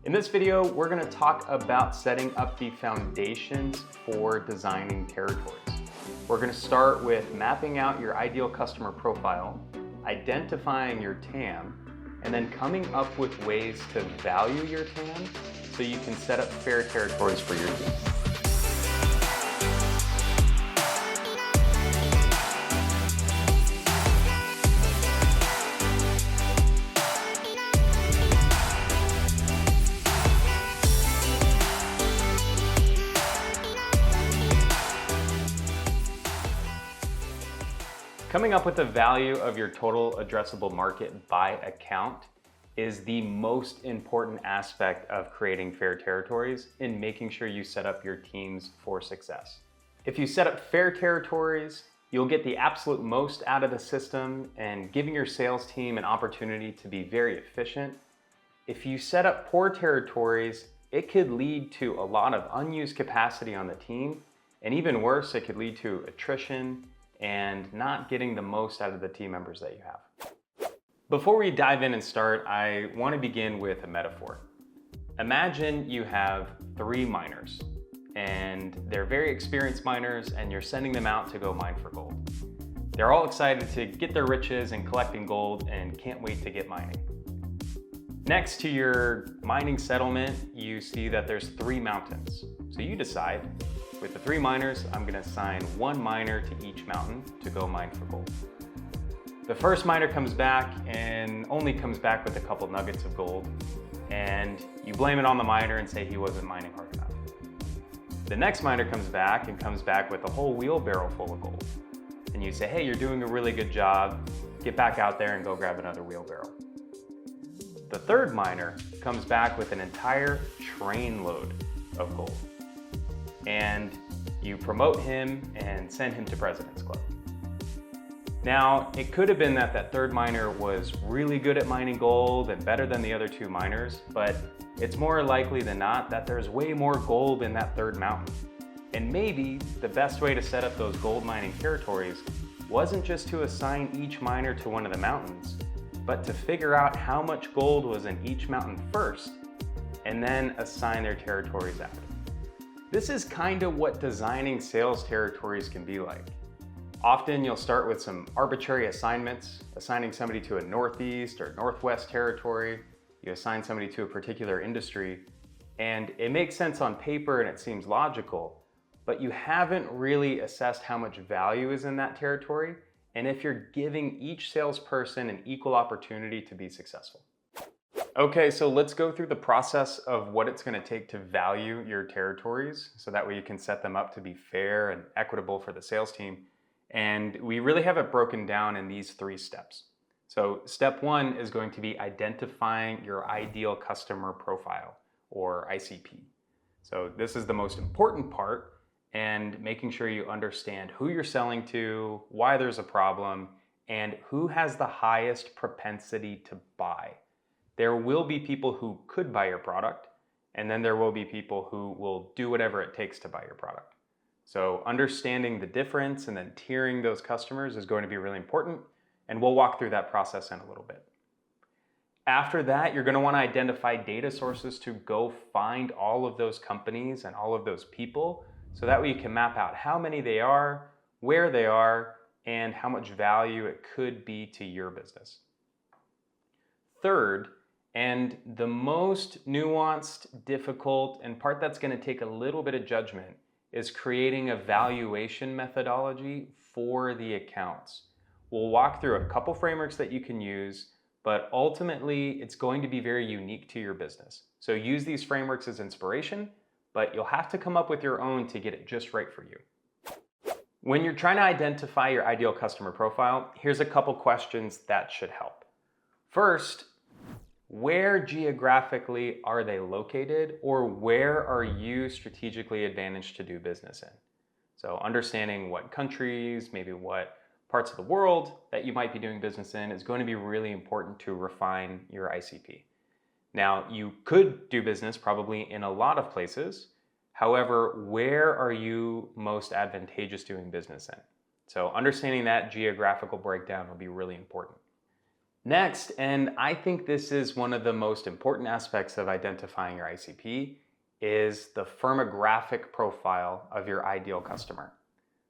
In this video, we're going to talk about setting up the foundations for designing territories. We're going to start with mapping out your ideal customer profile, identifying your TAM, and then coming up with ways to value your TAM so you can set up fair territories for your team. Coming up with the value of your total addressable market by account is the most important aspect of creating fair territories in making sure you set up your teams for success. If you set up fair territories, you'll get the absolute most out of the system and giving your sales team an opportunity to be very efficient. If you set up poor territories, it could lead to a lot of unused capacity on the team, and even worse, it could lead to attrition and not getting the most out of the team members that you have. Before we dive in and start, I want to begin with a metaphor. Imagine you have 3 miners, and they're very experienced miners, and you're sending them out to go mine for gold. They're all excited to get their riches and collecting gold and can't wait to get mining. Next to your mining settlement, you see that there's 3 mountains. So you decide, with the 3 miners, I'm gonna assign 1 miner to each mountain to go mine for gold. The first miner comes back and only comes back with a couple nuggets of gold, and you blame it on the miner and say he wasn't mining hard enough. The next miner comes back with a whole wheelbarrow full of gold. And you say, hey, you're doing a really good job. Get back out there and go grab another wheelbarrow. The third miner comes back with an entire trainload of gold. And you promote him and send him to President's Club. Now, it could have been that third miner was really good at mining gold and better than the other 2 miners, but it's more likely than not that there's way more gold in that third mountain. And maybe the best way to set up those gold mining territories wasn't just to assign each miner to one of the mountains, but to figure out how much gold was in each mountain first, and then assign their territories after. This is kind of what designing sales territories can be like. Often you'll start with some arbitrary assignments, assigning somebody to a Northeast or Northwest territory. You assign somebody to a particular industry, and it makes sense on paper and it seems logical, but you haven't really assessed how much value is in that territory and if you're giving each salesperson an equal opportunity to be successful. Okay, so let's go through the process of what it's going to take to value your territories so that way you can set them up to be fair and equitable for the sales team. And we really have it broken down in these 3 steps. So step 1 is going to be identifying your ideal customer profile, or ICP. So this is the most important part, and making sure you understand who you're selling to, why there's a problem, and who has the highest propensity to buy. There will be people who could buy your product, and then there will be people who will do whatever it takes to buy your product. So understanding the difference and then tiering those customers is going to be really important, and we'll walk through that process in a little bit. After that, you're going to want to identify data sources to go find all of those companies and all of those people, so that way you can map out how many they are, where they are, and how much value it could be to your business. Third, and the most nuanced, difficult, and part that's going to take a little bit of judgment is creating a valuation methodology for the accounts. We'll walk through a couple frameworks that you can use, but ultimately it's going to be very unique to your business. So use these frameworks as inspiration, but you'll have to come up with your own to get it just right for you. When you're trying to identify your ideal customer profile, here's a couple questions that should help. First, where geographically are they located, or where are you strategically advantaged to do business in? So understanding what countries, maybe what parts of the world that you might be doing business in is going to be really important to refine your ICP. Now, you could do business probably in a lot of places. However, where are you most advantageous doing business in? So understanding that geographical breakdown will be really important. Next, and I think this is one of the most important aspects of identifying your ICP, is the firmographic profile of your ideal customer.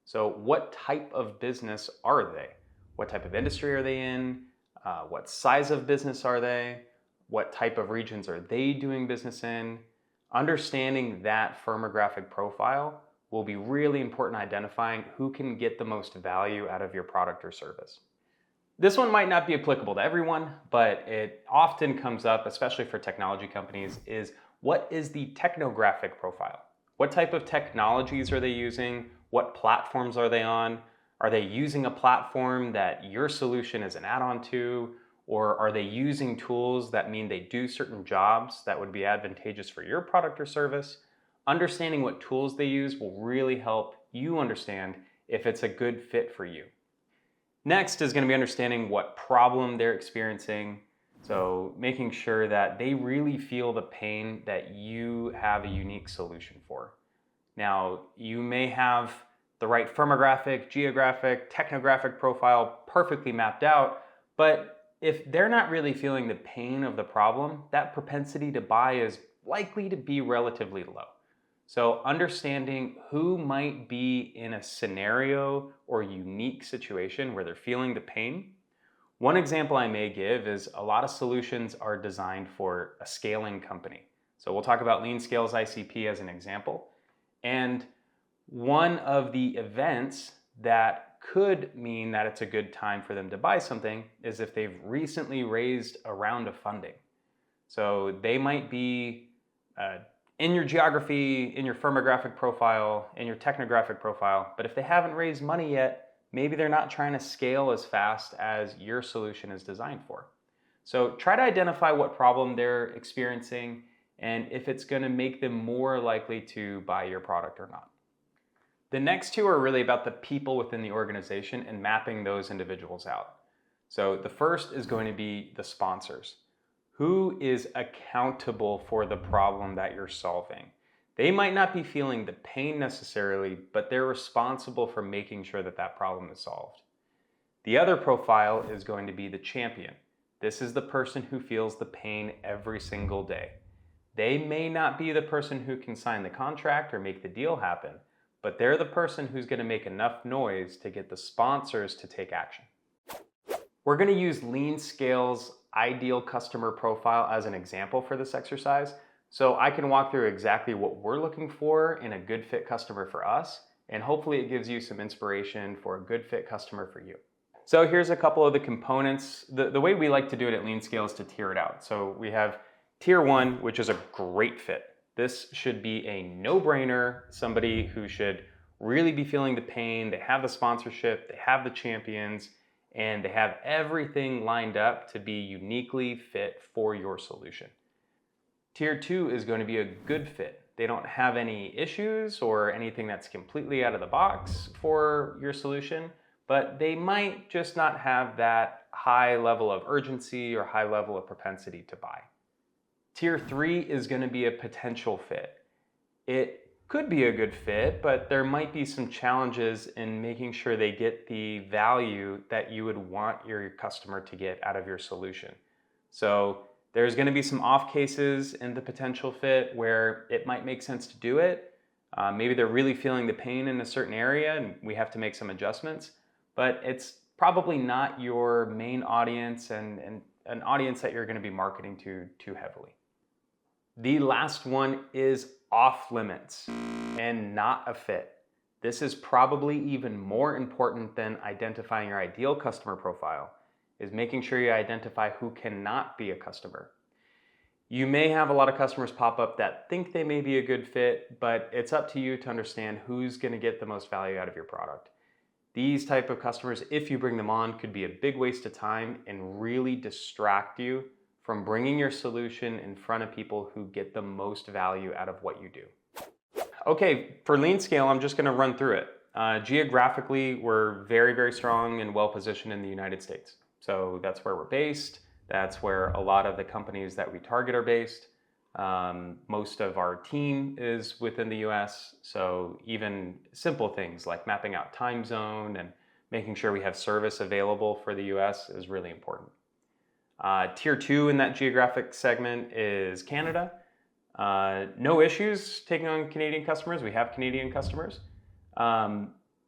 So what type of business are they? What type of industry are they in? What size of business are they? What type of regions are they doing business in? Understanding that firmographic profile will be really important in identifying who can get the most value out of your product or service. This one might not be applicable to everyone, but it often comes up, especially for technology companies, is what is the technographic profile? What type of technologies are they using? What platforms are they on? Are they using a platform that your solution is an add-on to? Or are they using tools that mean they do certain jobs that would be advantageous for your product or service? Understanding what tools they use will really help you understand if it's a good fit for you. Next is going to be understanding what problem they're experiencing. So making sure that they really feel the pain that you have a unique solution for. Now, you may have the right firmographic, geographic, technographic profile perfectly mapped out, but if they're not really feeling the pain of the problem, that propensity to buy is likely to be relatively low. So understanding who might be in a scenario or unique situation where they're feeling the pain. One example I may give is a lot of solutions are designed for a scaling company. So we'll talk about Lean Scale's ICP as an example. And one of the events that could mean that it's a good time for them to buy something is if they've recently raised a round of funding. So they might be in your geography, in your firmographic profile, in your technographic profile, but if they haven't raised money yet, maybe they're not trying to scale as fast as your solution is designed for. So try to identify what problem they're experiencing and if it's going to make them more likely to buy your product or not. The next two are really about the people within the organization and mapping those individuals out. So the first is going to be the sponsors. Who is accountable for the problem that you're solving? They might not be feeling the pain necessarily, but they're responsible for making sure that that problem is solved. The other profile is going to be the champion. This is the person who feels the pain every single day. They may not be the person who can sign the contract or make the deal happen, but they're the person who's going to make enough noise to get the sponsors to take action. We're going to use Lean Scale's ideal customer profile as an example for this exercise, so I can walk through exactly what we're looking for in a good fit customer for us, and hopefully it gives you some inspiration for a good fit customer for you. So here's a couple of the components. The way we like to do it at Lean Scale is to tier it out. So we have tier 1, which is a great fit. This should be a no-brainer, somebody who should really be feeling the pain, they have the sponsorship, they have the champions, and they have everything lined up to be uniquely fit for your solution. Tier 2 is going to be a good fit. They don't have any issues or anything that's completely out of the box for your solution, but they might just not have that high level of urgency or high level of propensity to buy. Tier 3 is going to be a potential fit. It could be a good fit, but there might be some challenges in making sure they get the value that you would want your customer to get out of your solution. So there's going to be some off cases in the potential fit where it might make sense to do it. Maybe they're really feeling the pain in a certain area and we have to make some adjustments, but it's probably not your main audience and an audience that you're going to be marketing to too heavily. The last one is off limits and not a fit. This is probably even more important than identifying your ideal customer profile, is making sure you identify who cannot be a customer. You may have a lot of customers pop up that think they may be a good fit, but it's up to you to understand who's going to get the most value out of your product. These type of customers, if you bring them on, could be a big waste of time and really distract you from bringing your solution in front of people who get the most value out of what you do. Okay, for Lean Scale, I'm just going to run through it. Geographically, we're very, very strong and well positioned in the United States. So that's where we're based. That's where a lot of the companies that we target are based. Most of our team is within the US. So even simple things like mapping out time zone and making sure we have service available for the US is really important. Tier 2 in that geographic segment is Canada. No issues taking on Canadian customers. We have Canadian customers.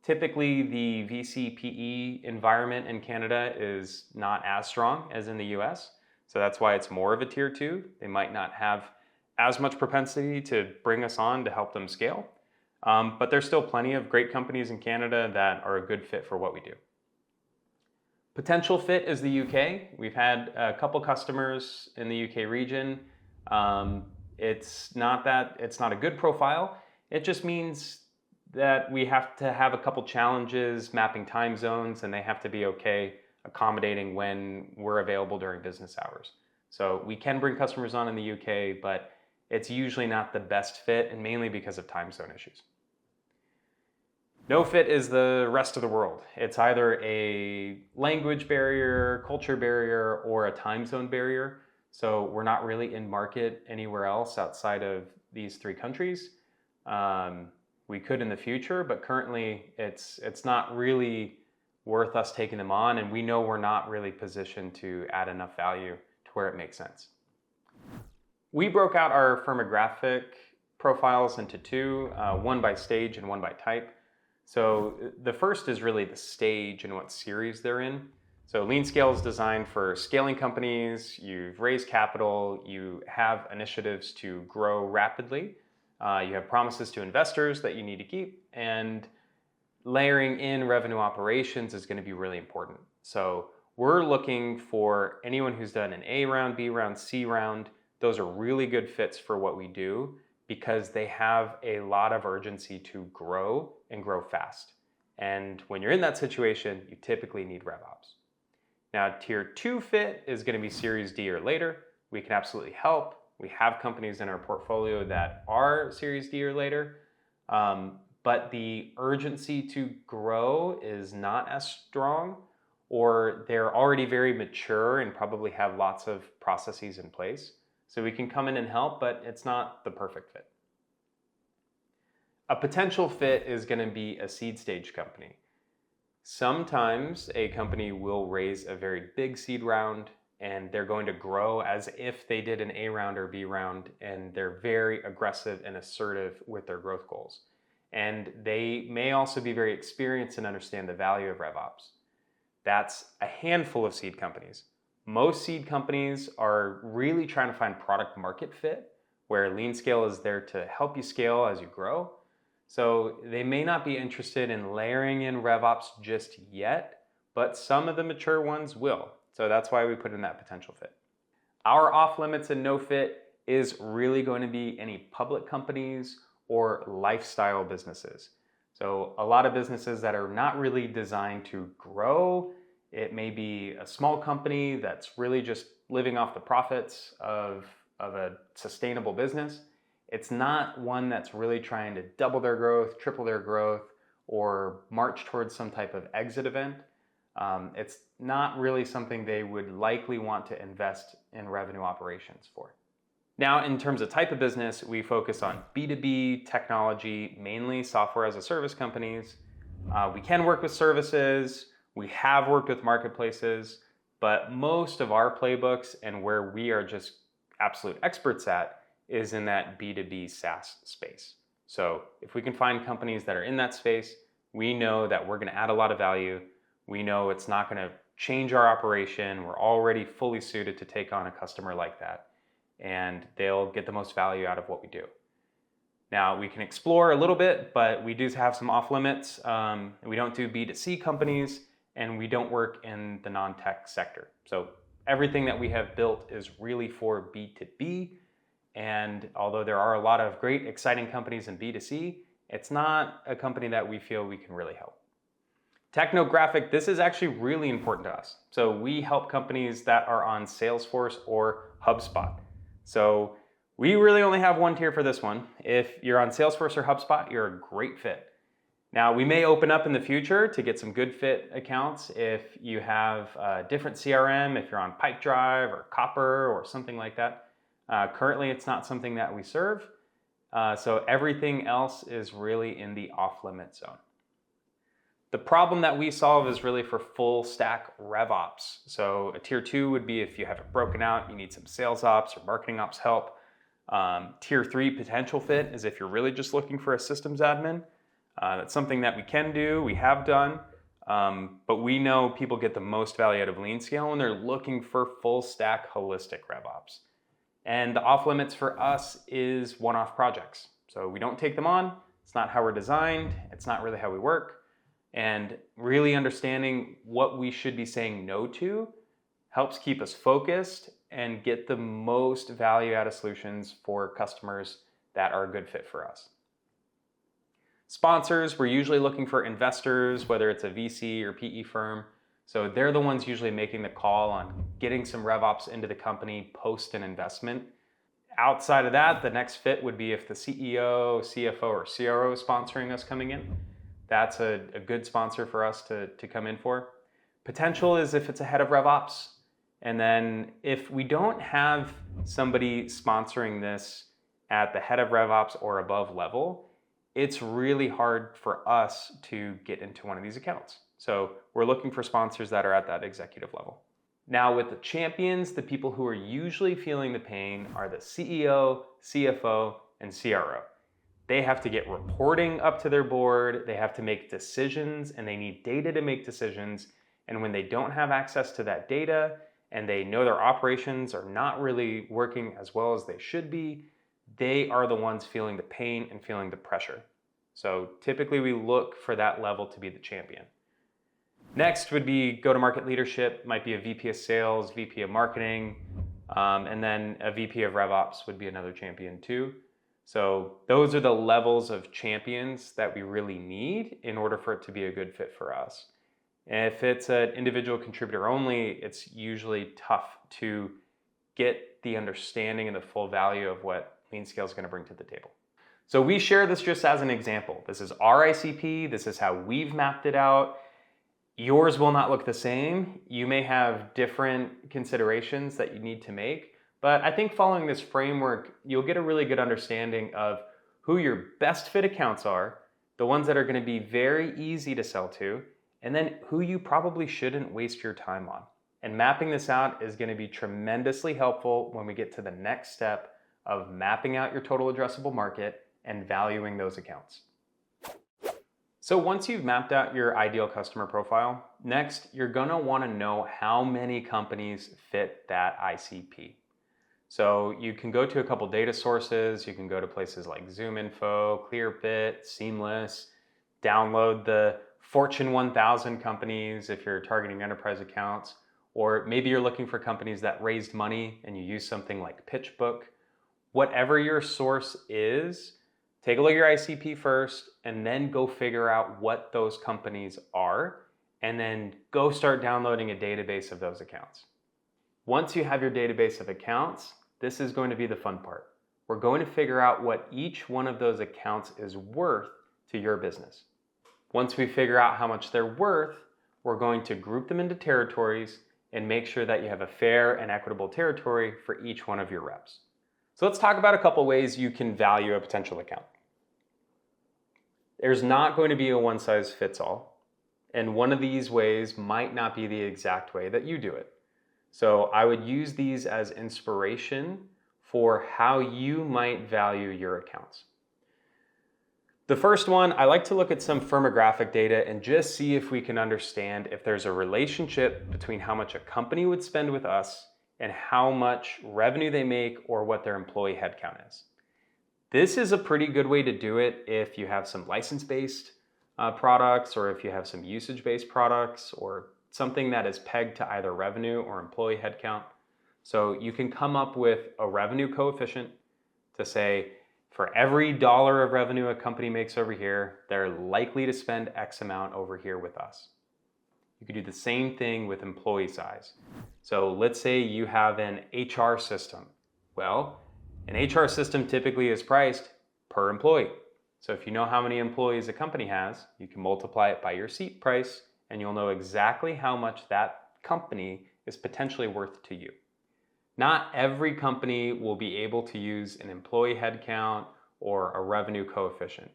Typically, the VC/PE environment in Canada is not as strong as in the US. So that's why it's more of a tier 2. They might not have as much propensity to bring us on to help them scale. But there's still plenty of great companies in Canada that are a good fit for what we do. Potential fit is the UK. We've had a couple customers in the UK region. It's not a good profile. It just means that we have to have a couple challenges mapping time zones, and they have to be okay accommodating when we're available during business hours. So we can bring customers on in the UK, but it's usually not the best fit, and mainly because of time zone issues. No fit is the rest of the world. It's either a language barrier, culture barrier, or a time zone barrier. So we're not really in market anywhere else outside of these 3 countries. We could in the future, but currently it's not really worth us taking them on, and we know we're not really positioned to add enough value to where it makes sense. We broke out our firmographic profiles into 2, one by stage and one by type. So the first is really the stage and what series they're in. So Lean Scale is designed for scaling companies. You've raised capital, you have initiatives to grow rapidly, you have promises to investors that you need to keep, and layering in revenue operations is going to be really important. So we're looking for anyone who's done an A round, B round, C round. Those are really good fits for what we do because they have a lot of urgency to grow and grow fast. And when you're in that situation, you typically need RevOps. Now, tier 2 fit is going to be Series D or later. We can absolutely help. We have companies in our portfolio that are Series D or later, but the urgency to grow is not as strong, or they're already very mature and probably have lots of processes in place. So we can come in and help, but it's not the perfect fit. A potential fit is going to be a seed stage company. Sometimes a company will raise a very big seed round and they're going to grow as if they did an A round or B round, and they're very aggressive and assertive with their growth goals. And they may also be very experienced and understand the value of RevOps. That's a handful of seed companies. Most seed companies are really trying to find product market fit, where Lean Scale is there to help you scale as you grow. So they may not be interested in layering in RevOps just yet, but some of the mature ones will. So that's why we put in that potential fit. Our off limits and no fit is really going to be any public companies or lifestyle businesses. So a lot of businesses that are not really designed to grow. It may be a small company that's really just living off the profits of a sustainable business. It's not one that's really trying to double their growth, triple their growth, or march towards some type of exit event. It's not really something they would likely want to invest in revenue operations for. Now, in terms of type of business, we focus on B2B technology, mainly software as a service companies. We can work with services. We have worked with marketplaces, but most of our playbooks and where we are just absolute experts at is in that B2B SaaS space. So if we can find companies that are in that space, we know that we're going to add a lot of value. We know it's not going to change our operation. We're already fully suited to take on a customer like that, and they'll get the most value out of what we do. Now, we can explore a little bit, but we do have some off limits. We don't do B2C companies, and we don't work in the non-tech sector. So everything that we have built is really for B2B. And although there are a lot of great, exciting companies in B2C, it's not a company that we feel we can really help. Technographic, this is actually really important to us. So we help companies that are on Salesforce or HubSpot. So we really only have one tier for this one. If you're on Salesforce or HubSpot, you're a great fit. Now, we may open up in the future to get some good fit accounts if you have a different CRM, if you're on Pipedrive or Copper or something like that. Currently, it's not something that we serve. So everything else is really in the off-limit zone. The problem that we solve is really for full stack RevOps. So a tier 2 would be if you have it broken out, you need some sales ops or marketing ops help. Tier 3 potential fit is if you're really just looking for a systems admin. That's something that we can do, we have done, but we know people get the most value out of Lean Scale when they're looking for full stack holistic RevOps. And the off limits for us is one-off projects. So we don't take them on, it's not how we're designed, it's not really how we work. And really understanding what we should be saying no to helps keep us focused and get the most value out of solutions for customers that are a good fit for us. Sponsors, we're usually looking for investors, whether it's a VC or PE firm. So they're the ones usually making the call on getting some RevOps into the company post an investment. Outside of that, the next fit would be if the CEO, CFO, or CRO is sponsoring us coming in. That's a good sponsor for us to come in for. Potential is if it's a head of RevOps. And then if we don't have somebody sponsoring this at the head of RevOps or above level, it's really hard for us to get into one of these accounts. So we're looking for sponsors that are at that executive level. Now with the champions, the people who are usually feeling the pain are the CEO, CFO, and CRO. They have to get reporting up to their board, they have to make decisions, and they need data to make decisions. And when they don't have access to that data, and they know their operations are not really working as well as they should be, they are the ones feeling the pain and feeling the pressure. So typically we look for that level to be the champion. Next would be go-to-market leadership, might be a VP of sales, VP of marketing, and then a VP of RevOps would be another champion too. So those are the levels of champions that we really need in order for it to be a good fit for us. If it's an individual contributor only, it's usually tough to get the understanding and the full value of what Lean Scale is going to bring to the table. So we share this just as an example. This is our ICP. This is how we've mapped it out. Yours will not look the same. You may have different considerations that you need to make, but I think following this framework, you'll get a really good understanding of who your best fit accounts are, the ones that are going to be very easy to sell to, and then who you probably shouldn't waste your time on. And mapping this out is going to be tremendously helpful when we get to the next step of mapping out your total addressable market and valuing those accounts. So once you've mapped out your ideal customer profile, next you're going to want to know how many companies fit that ICP. So you can go to a couple data sources, you can go to places like ZoomInfo, Clearbit, Seamless, download the Fortune 1000 companies if you're targeting enterprise accounts, or maybe you're looking for companies that raised money and you use something like PitchBook. Whatever your source is, take a look at your ICP first and then go figure out what those companies are and then go start downloading a database of those accounts. Once you have your database of accounts, this is going to be the fun part. We're going to figure out what each one of those accounts is worth to your business. Once we figure out how much they're worth, we're going to group them into territories and make sure that you have a fair and equitable territory for each one of your reps. So let's talk about a couple ways you can value a potential account. There's not going to be a one-size-fits-all, and one of these ways might not be the exact way that you do it. So I would use these as inspiration for how you might value your accounts. The first one, I like to look at some firmographic data and just see if we can understand if there's a relationship between how much a company would spend with us and how much revenue they make or what their employee headcount is. This is a pretty good way to do it if you have some license-based products or if you have some usage-based products or something that is pegged to either revenue or employee headcount. So you can come up with a revenue coefficient to say, for every dollar of revenue a company makes over here, they're likely to spend X amount over here with us. You could do the same thing with employee size. So let's say you have an HR system. Well, an HR system typically is priced per employee. So if you know how many employees a company has, you can multiply it by your seat price and you'll know exactly how much that company is potentially worth to you. Not every company will be able to use an employee headcount or a revenue coefficient.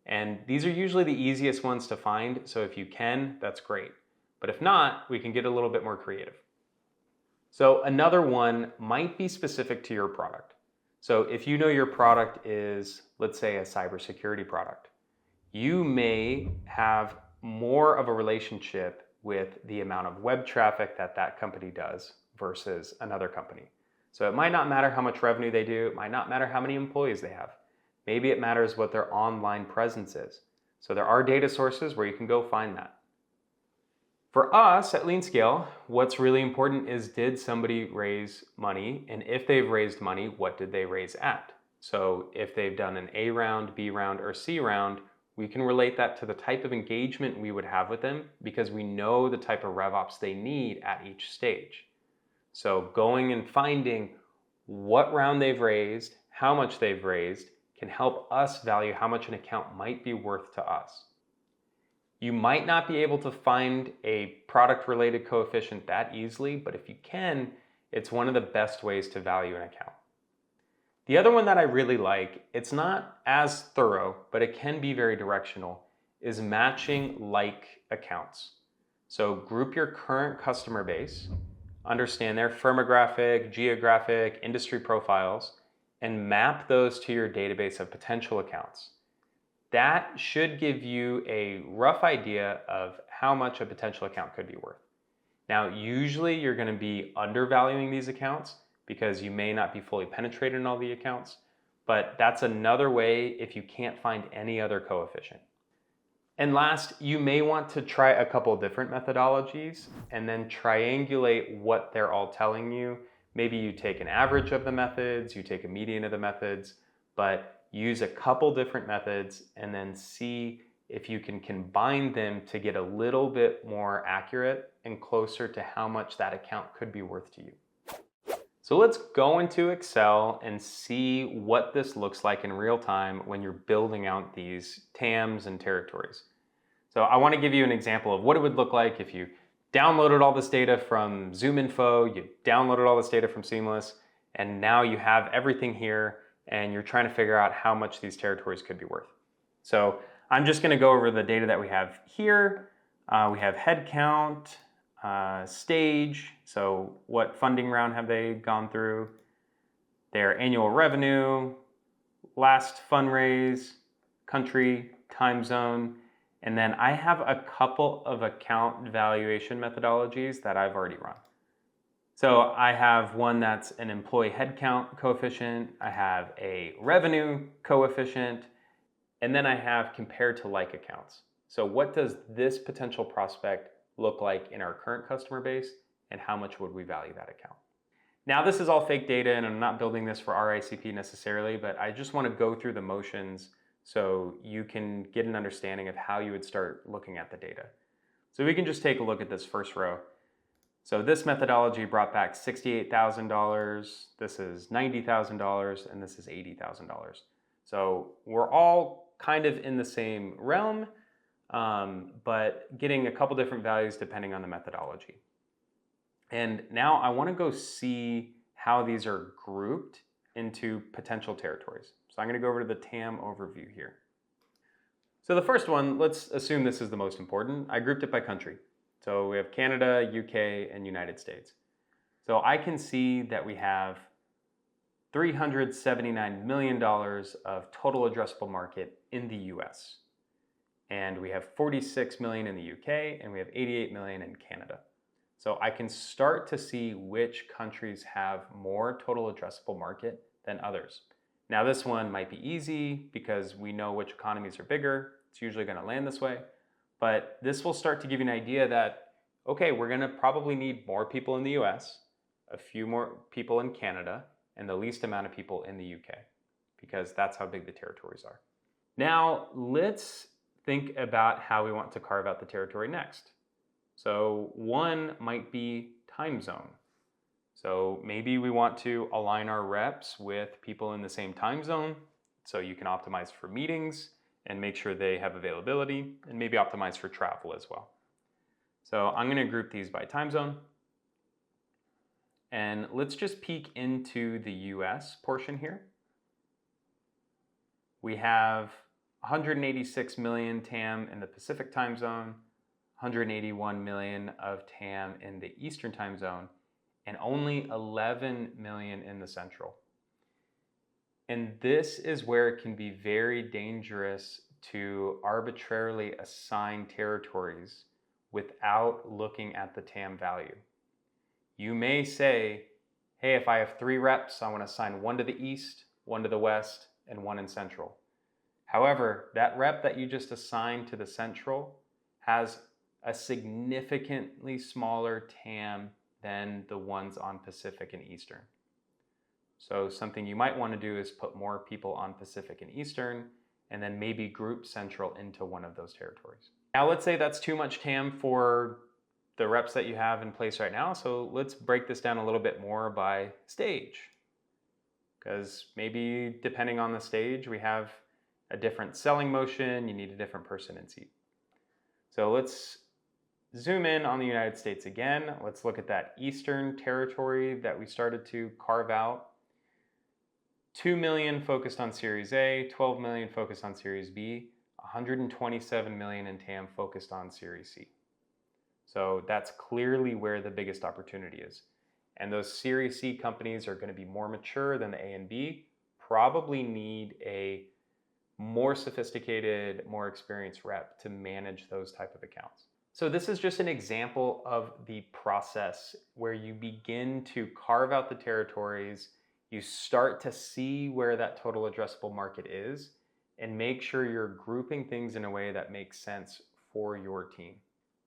And these are usually the easiest ones to find, so if you can, that's great. But if not, we can get a little bit more creative. So another one might be specific to your product. So if you know your product is, let's say, a cybersecurity product, you may have more of a relationship with the amount of web traffic that that company does versus another company. So it might not matter how much revenue they do, it might not matter how many employees they have. Maybe it matters what their online presence is. So there are data sources where you can go find that. For us at LeanScale, what's really important is, did somebody raise money? And if they've raised money, what did they raise at? So if they've done an A round, B round, or C round, we can relate that to the type of engagement we would have with them because we know the type of RevOps they need at each stage. So going and finding what round they've raised, how much they've raised, can help us value how much an account might be worth to us. You might not be able to find a product-related coefficient that easily, but if you can, it's one of the best ways to value an account. The other one that I really like, it's not as thorough, but it can be very directional, is matching like accounts. So group your current customer base, understand their firmographic, geographic, industry profiles, and map those to your database of potential accounts. That should give you a rough idea of how much a potential account could be worth. Now, usually you're going to be undervaluing these accounts because you may not be fully penetrated in all the accounts, but that's another way if you can't find any other coefficient. And last, you may want to try a couple different methodologies and then triangulate what they're all telling you. Maybe you take an average of the methods, you take a median of the methods, but use a couple different methods and then see if you can combine them to get a little bit more accurate and closer to how much that account could be worth to you. So let's go into Excel and see what this looks like in real time when you're building out these TAMs and territories. So I want to give you an example of what it would look like if you downloaded all this data from ZoomInfo, you downloaded all this data from Seamless, and now you have everything here and you're trying to figure out how much these territories could be worth. So I'm just going to go over the data that we have here. We have headcount, stage, so what funding round have they gone through, their annual revenue, last fundraise, country, time zone, and then I have a couple of account valuation methodologies that I've already run. So I have one that's an employee headcount coefficient, I have a revenue coefficient, and then I have compared to like accounts. So what does this potential prospect look like in our current customer base, and how much would we value that account? Now this is all fake data and I'm not building this for RICP necessarily, but I just want to go through the motions so you can get an understanding of how you would start looking at the data. So we can just take a look at this first row. So this methodology brought back $68,000, this is $90,000, and this is $80,000. So we're all kind of in the same realm, but getting a couple different values depending on the methodology. And now I want to go see how these are grouped into potential territories. So I'm going to go over to the TAM overview here. So the first one, let's assume this is the most important. I grouped it by country. So we have Canada, UK, and United States. So I can see that we have $379 million of total addressable market in the US. And we have 46 million in the UK, and we have 88 million in Canada. So I can start to see which countries have more total addressable market than others. Now this one might be easy because we know which economies are bigger. It's usually going to land this way. But this will start to give you an idea that, okay, we're going to probably need more people in the US, a few more people in Canada, and the least amount of people in the UK, because that's how big the territories are. Now let's think about how we want to carve out the territory next. So one might be time zone. So maybe we want to align our reps with people in the same time zone, so you can optimize for meetings and make sure they have availability, and maybe optimize for travel as well. So I'm going to group these by time zone. And let's just peek into the US portion here. We have 186 million TAM in the Pacific time zone, 181 million of TAM in the Eastern time zone, and only 11 million in the Central. And this is where it can be very dangerous to arbitrarily assign territories without looking at the TAM value. You may say, hey, if I have 3 reps, I want to assign 1 to the East, 1 to the West, and 1 in Central. However, that rep that you just assigned to the Central has a significantly smaller TAM than the ones on Pacific and Eastern. So something you might want to do is put more people on Pacific and Eastern, and then maybe group Central into one of those territories. Now let's say that's too much TAM for the reps that you have in place right now. So let's break this down a little bit more by stage. Because maybe depending on the stage, we have a different selling motion, you need a different person in seat. So let's zoom in on the United States again. Let's look at that Eastern territory that we started to carve out. 2 million focused on Series A, 12 million focused on Series B, 127 million in TAM focused on Series C. So that's clearly where the biggest opportunity is. And those Series C companies are going to be more mature than the A and B, probably need a more sophisticated, more experienced rep to manage those type of accounts. So this is just an example of the process where you begin to carve out the territories, you start to see where that total addressable market is, and make sure you're grouping things in a way that makes sense for your team.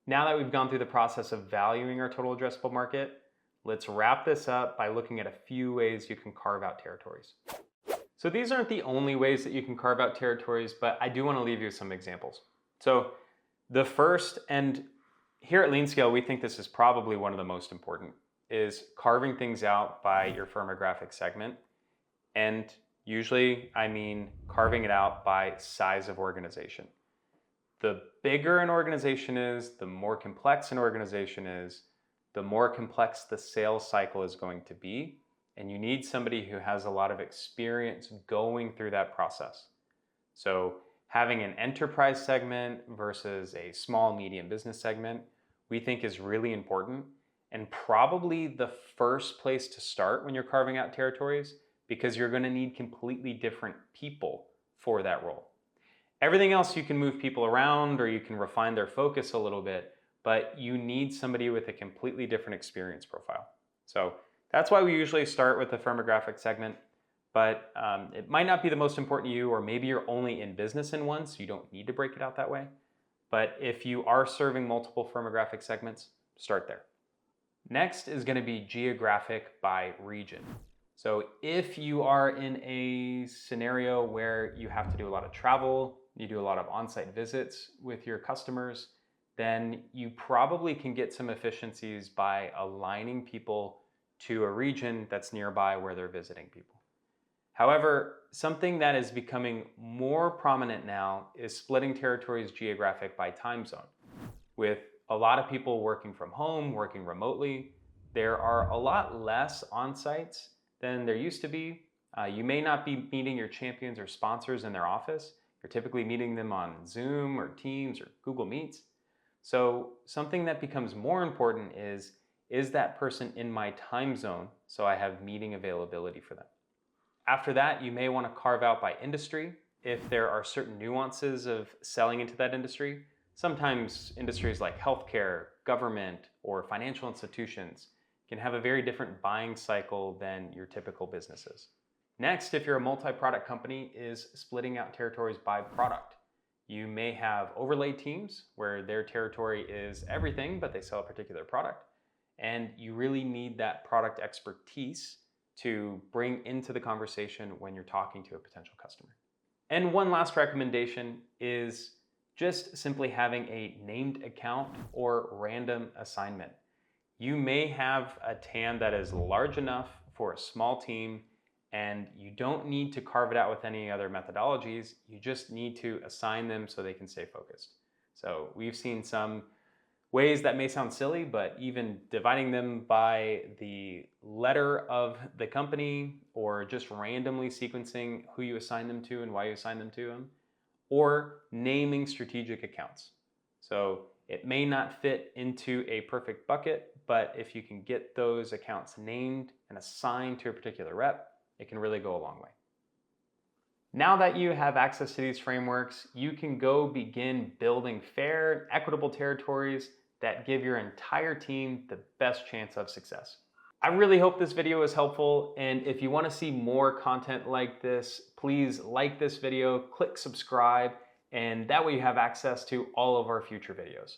Now that we've gone through the process of valuing our total addressable market, let's wrap this up by looking at a few ways you can carve out territories. So these aren't the only ways that you can carve out territories, but I do want to leave you with some examples. So the first, and here at LeanScale, we think this is probably one of the most important, is carving things out by your firmographic segment. And usually I mean carving it out by size of organization. The bigger an organization is, the more complex an organization is, the more complex the sales cycle is going to be. And you need somebody who has a lot of experience going through that process. So having an enterprise segment versus a small, medium business segment, we think is really important and probably the first place to start when you're carving out territories, because you're going to need completely different people for that role. Everything else you can move people around or you can refine their focus a little bit, but you need somebody with a completely different experience profile. So that's why we usually start with the firmographic segment, but it might not be the most important to you, or maybe you're only in business in one, so you don't need to break it out that way. But if you are serving multiple firmographic segments, start there. Next is going to be geographic by region. So if you are in a scenario where you have to do a lot of travel, you do a lot of on-site visits with your customers, then you probably can get some efficiencies by aligning people to a region that's nearby where they're visiting people. However, something that is becoming more prominent now is splitting territories geographic by time zone. With a lot of people working from home, working remotely, there are a lot less on-sites than there used to be. You may not be meeting your champions or sponsors in their office. You're typically meeting them on Zoom or Teams or Google Meets. So something that becomes more important is that person in my time zone so I have meeting availability for them? After that, you may want to carve out by industry if there are certain nuances of selling into that industry. Sometimes industries like healthcare, government, or financial institutions can have a very different buying cycle than your typical businesses. Next, if you're a multi-product company, is splitting out territories by product. You may have overlay teams where their territory is everything, but they sell a particular product. And you really need that product expertise to bring into the conversation when you're talking to a potential customer. And one last recommendation is just simply having a named account or random assignment. You may have a TAM that is large enough for a small team, and you don't need to carve it out with any other methodologies. You just need to assign them so they can stay focused. So we've seen some ways that may sound silly, but even dividing them by the letter of the company or just randomly sequencing who you assign them to and why you assign them to them or naming strategic accounts. So it may not fit into a perfect bucket, but if you can get those accounts named and assigned to a particular rep, it can really go a long way. Now that you have access to these frameworks, you can go begin building fair, equitable territories that give your entire team the best chance of success. I really hope this video was helpful, and if you want to see more content like this, please like this video, click subscribe, and that way you have access to all of our future videos.